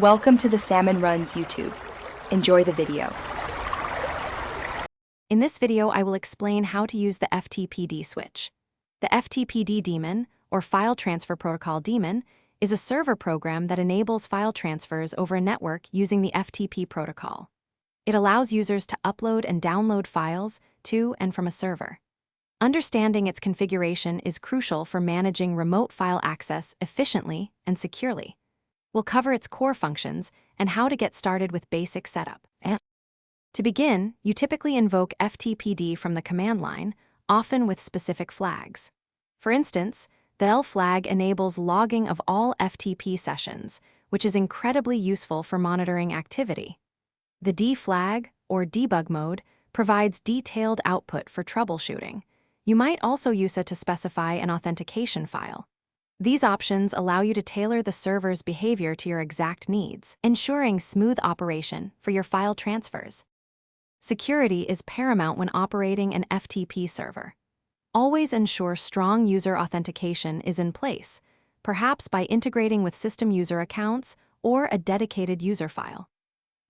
Welcome to the Salmon Runs YouTube. Enjoy the video. In this video, I will explain how to use the FTPD switch. The FTPD daemon, or File Transfer Protocol daemon, is a server program that enables file transfers over a network using the FTP protocol. It allows users to upload and download files to and from a server. Understanding its configuration is crucial for managing remote file access efficiently and securely. We'll cover its core functions and how to get started with basic setup. To begin, you typically invoke FTPD from the command line, often with specific flags. For instance, the L flag enables logging of all FTP sessions, which is incredibly useful for monitoring activity. The D flag, or debug mode, provides detailed output for troubleshooting. You might also use it to specify an authentication file. These options allow you to tailor the server's behavior to your exact needs, ensuring smooth operation for your file transfers. Security is paramount when operating an FTP server. Always ensure strong user authentication is in place, perhaps by integrating with system user accounts or a dedicated user file.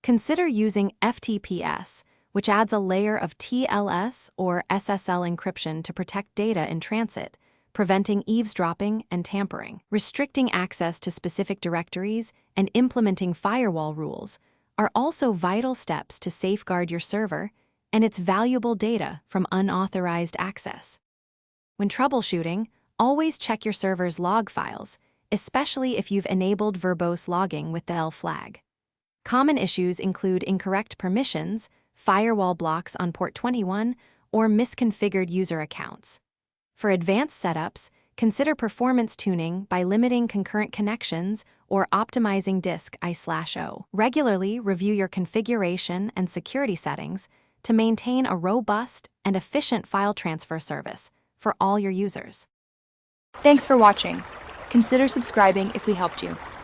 Consider using FTPS, which adds a layer of TLS or SSL encryption to protect data in transit, preventing eavesdropping and tampering. Restricting access to specific directories and implementing firewall rules are also vital steps to safeguard your server and its valuable data from unauthorized access. When troubleshooting, always check your server's log files, especially if you've enabled verbose logging with the L flag. Common issues include incorrect permissions, firewall blocks on port 21, or misconfigured user accounts. For advanced setups, consider performance tuning by limiting concurrent connections or optimizing disk I/O. Regularly review your configuration and security settings to maintain a robust and efficient file transfer service for all your users. Thanks for watching. Consider subscribing if we helped you.